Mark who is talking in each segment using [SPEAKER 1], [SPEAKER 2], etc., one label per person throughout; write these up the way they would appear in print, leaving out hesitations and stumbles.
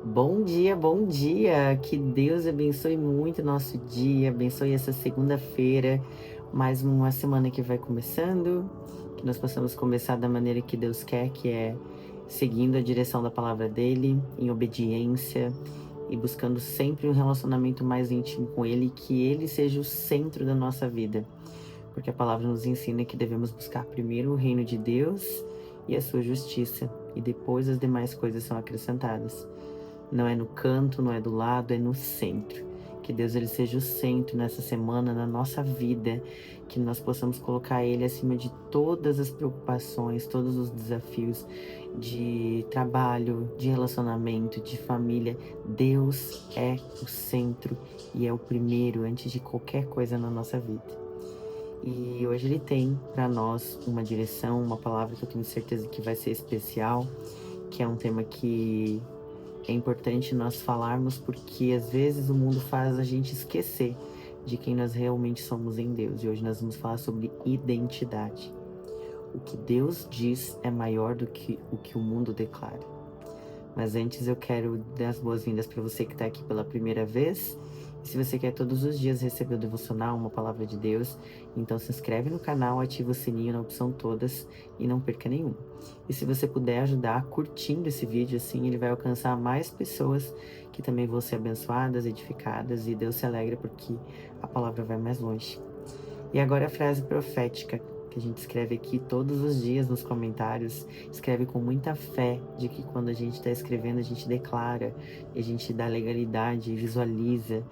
[SPEAKER 1] Bom dia, bom dia! Que Deus abençoe muito o nosso dia, abençoe essa segunda-feira, mais uma semana que vai começando, que nós possamos começar da maneira que Deus quer, que é seguindo a direção da palavra dele, em obediência e buscando sempre um relacionamento mais íntimo com ele, que ele seja o centro da nossa vida, porque a palavra nos ensina que devemos buscar primeiro o reino de Deus e a sua justiça, e depois as demais coisas são acrescentadas. Não é no canto, não é do lado, é no centro. Que Deus ele seja o centro nessa semana, na nossa vida, que nós possamos colocar Ele acima de todas as preocupações, todos os desafios de trabalho, de relacionamento, de família. Deus é o centro e é o primeiro antes de qualquer coisa na nossa vida. E hoje Ele tem para nós uma direção, uma palavra que eu tenho certeza que vai ser especial, que é um tema que é importante nós falarmos, porque às vezes o mundo faz a gente esquecer de quem nós realmente somos em Deus. E hoje nós vamos falar sobre identidade. O que Deus diz é maior do que o mundo declara. Mas antes eu quero dar as boas-vindas para você que está aqui pela primeira vez. E se você quer todos os dias receber o devocional, uma palavra de Deus, então se inscreve no canal, ativa o sininho na opção todas e não perca nenhum. E se você puder ajudar curtindo esse vídeo, assim ele vai alcançar mais pessoas que também vão ser abençoadas, edificadas, e Deus se alegra porque a palavra vai mais longe. E agora a frase profética que a gente escreve aqui todos os dias nos comentários, escreve com muita fé de que quando a gente está escrevendo a gente declara, a gente dá legalidade, visualiza.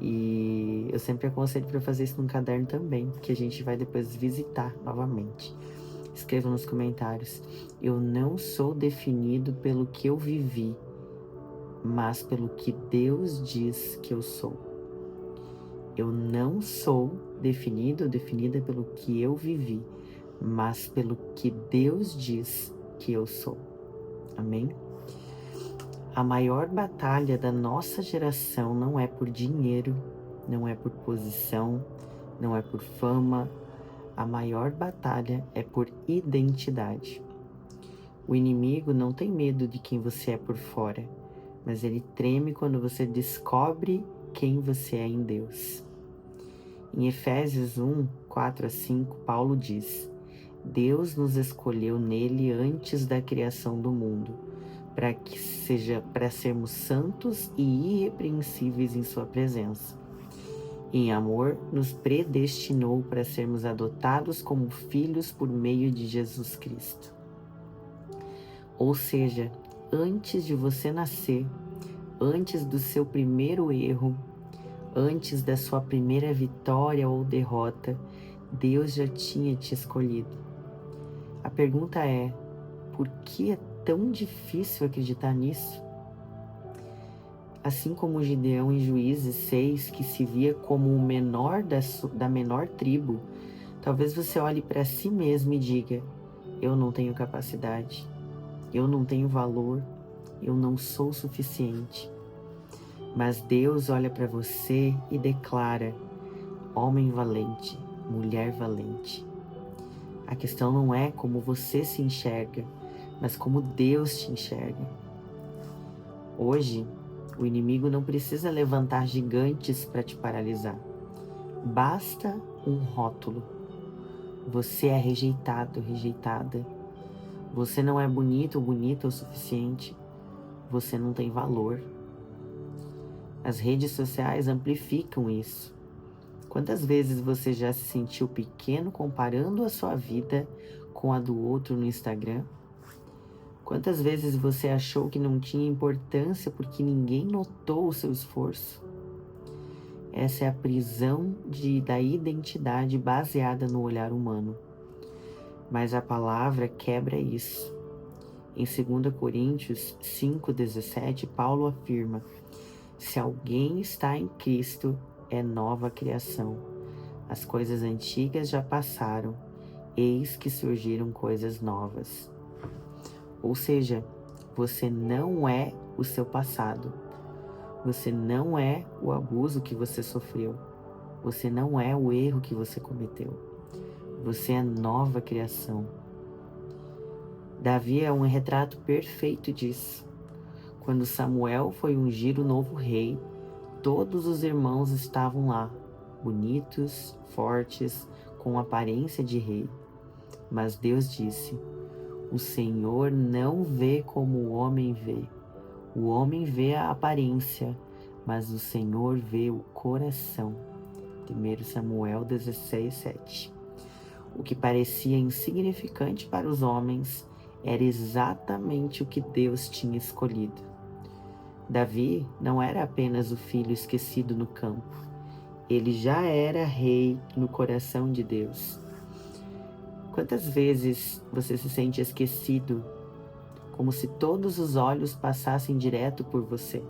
[SPEAKER 1] E eu sempre aconselho para fazer isso num caderno também, que a gente vai depois visitar novamente. Escreva nos comentários: eu não sou definido pelo que eu vivi, mas pelo que Deus diz que eu sou. Eu não sou definido ou definida pelo que eu vivi, mas pelo que Deus diz que eu sou. Amém? A maior batalha da nossa geração não é por dinheiro, não é por posição, não é por fama. A maior batalha é por identidade. O inimigo não tem medo de quem você é por fora, mas ele treme quando você descobre quem você é em Deus. Em Efésios 1, 4 a 5, Paulo diz: Deus nos escolheu nele antes da criação do mundo, para sermos santos e irrepreensíveis em sua presença. Em amor, nos predestinou para sermos adotados como filhos por meio de Jesus Cristo. Ou seja, antes de você nascer, antes do seu primeiro erro, antes da sua primeira vitória ou derrota, Deus já tinha te escolhido. A pergunta é: por que é tão difícil acreditar nisso? Assim como Gideão em Juízes 6, que se via como o menor da menor tribo, talvez você olhe para si mesmo e diga: eu não tenho capacidade, eu não tenho valor, eu não sou suficiente. Mas Deus olha para você e declara: homem valente, mulher valente. A questão não é como você se enxerga, mas como Deus te enxerga. Hoje, o inimigo não precisa levantar gigantes para te paralisar. Basta um rótulo. Você é rejeitado, rejeitada. Você não é bonito ou bonita o suficiente. Você não tem valor. As redes sociais amplificam isso. Quantas vezes você já se sentiu pequeno comparando a sua vida com a do outro no Instagram? Quantas vezes você achou que não tinha importância porque ninguém notou o seu esforço? Essa é a prisão da identidade baseada no olhar humano. Mas a palavra quebra isso. Em 2 Coríntios 5,17, Paulo afirma: se alguém está em Cristo, é nova criação. As coisas antigas já passaram, eis que surgiram coisas novas. Ou seja, você não é o seu passado. Você não é o abuso que você sofreu. Você não é o erro que você cometeu. Você é nova criação. Davi é um retrato perfeito disso. Quando Samuel foi ungir o novo rei, todos os irmãos estavam lá, bonitos, fortes, com aparência de rei. Mas Deus disse: o Senhor não vê como o homem vê. O homem vê a aparência, mas o Senhor vê o coração. 1 Samuel 16:7. O que parecia insignificante para os homens era exatamente o que Deus tinha escolhido. Davi não era apenas o filho esquecido no campo. Ele já era rei no coração de Deus. Quantas vezes você se sente esquecido, como se todos os olhos passassem direto por você?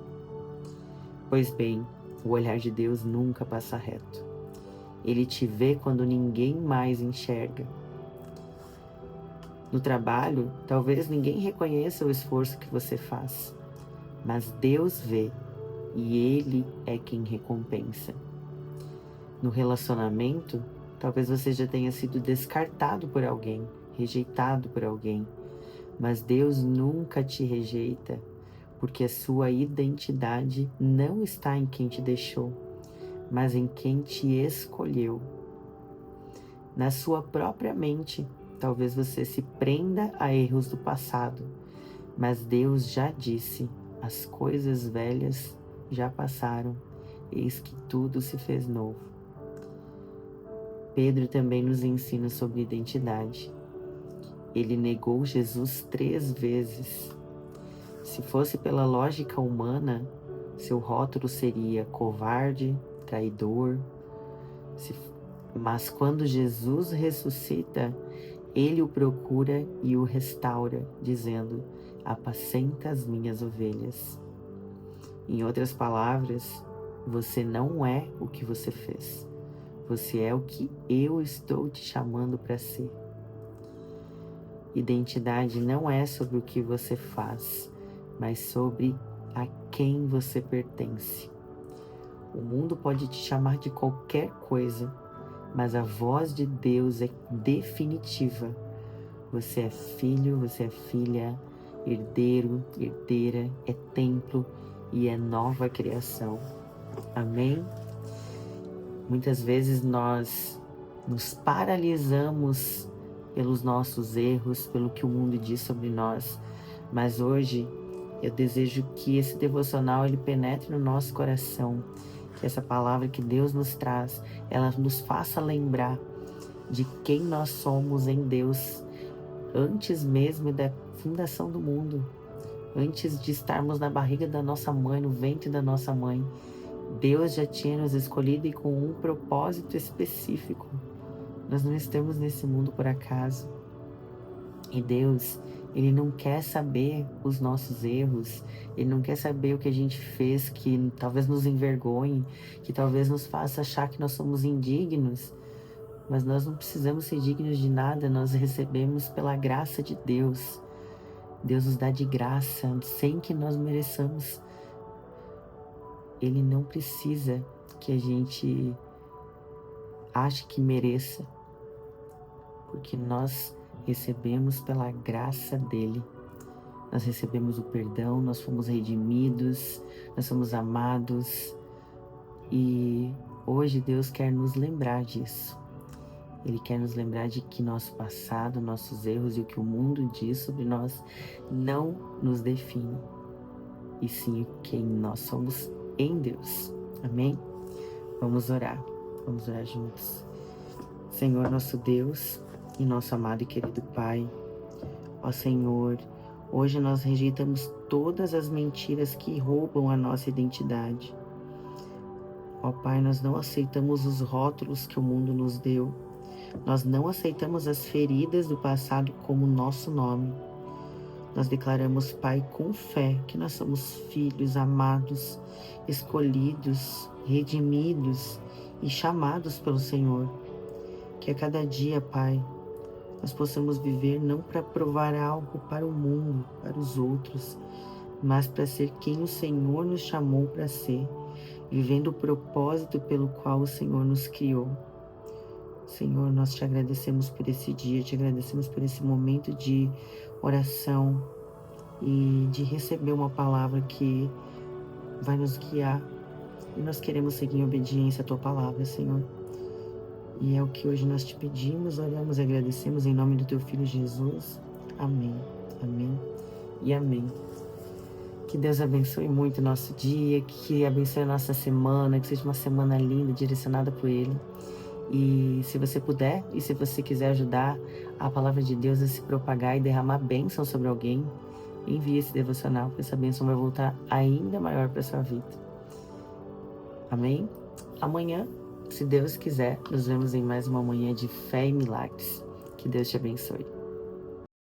[SPEAKER 1] Pois bem, o olhar de Deus nunca passa reto. Ele te vê quando ninguém mais enxerga. No trabalho, talvez ninguém reconheça o esforço que você faz, mas Deus vê e Ele é quem recompensa. No relacionamento, talvez você já tenha sido descartado por alguém, rejeitado por alguém, mas Deus nunca te rejeita, porque a sua identidade não está em quem te deixou, mas em quem te escolheu. Na sua própria mente, talvez você se prenda a erros do passado, mas Deus já disse: as coisas velhas já passaram, eis que tudo se fez novo. Pedro também nos ensina sobre identidade. Ele negou Jesus 3 vezes. Se fosse pela lógica humana, seu rótulo seria covarde, traidor. Mas quando Jesus ressuscita, ele o procura e o restaura, dizendo: apacenta as minhas ovelhas. Em outras palavras, você não é o que você fez. Você é o que eu estou te chamando para ser. Identidade não é sobre o que você faz, mas sobre a quem você pertence. O mundo pode te chamar de qualquer coisa, mas a voz de Deus é definitiva. Você é filho, você é filha, herdeiro, herdeira, é templo e é nova criação. Amém? Muitas vezes nós nos paralisamos pelos nossos erros, pelo que o mundo diz sobre nós, mas hoje eu desejo que esse devocional ele penetre no nosso coração, que essa palavra que Deus nos traz, ela nos faça lembrar de quem nós somos em Deus, antes mesmo da fundação do mundo, antes de estarmos na barriga da nossa mãe, no ventre da nossa mãe. Deus já tinha nos escolhido e com um propósito específico. Nós não estamos nesse mundo por acaso. E Deus, Ele não quer saber os nossos erros, Ele não quer saber o que a gente fez que talvez nos envergonhe, que talvez nos faça achar que nós somos indignos. Mas nós não precisamos ser dignos de nada, nós recebemos pela graça de Deus. Deus nos dá de graça, sem que nós mereçamos. Ele não precisa que a gente ache que mereça, porque nós recebemos pela graça dele. Nós recebemos o perdão, nós fomos redimidos, nós somos amados. E hoje Deus quer nos lembrar disso. Ele quer nos lembrar de que nosso passado, nossos erros e o que o mundo diz sobre nós não nos define, e sim quem nós somos em Deus. Amém? Vamos orar juntos. Senhor, nosso Deus e nosso amado e querido Pai, ó Senhor, hoje nós rejeitamos todas as mentiras que roubam a nossa identidade. Ó Pai, nós não aceitamos os rótulos que o mundo nos deu. Nós não aceitamos as feridas do passado como nosso nome. Nós declaramos, Pai, com fé, que nós somos filhos amados, escolhidos, redimidos e chamados pelo Senhor. Que a cada dia, Pai, nós possamos viver não para provar algo para o mundo, para os outros, mas para ser quem o Senhor nos chamou para ser, vivendo o propósito pelo qual o Senhor nos criou. Senhor, nós te agradecemos por esse dia, te agradecemos por esse momento de oração e de receber uma palavra que vai nos guiar. E nós queremos seguir em obediência à Tua palavra, Senhor. E é o que hoje nós te pedimos, oramos e agradecemos em nome do Teu Filho Jesus. Amém, amém e amém. Que Deus abençoe muito o nosso dia, que abençoe a nossa semana, que seja uma semana linda, direcionada por Ele. E se você puder, e se você quiser ajudar a palavra de Deus a se propagar e derramar bênção sobre alguém, envie esse devocional, porque essa bênção vai voltar ainda maior para a sua vida. Amém? Amanhã, se Deus quiser, nos vemos em mais uma manhã de fé e milagres. Que Deus te abençoe.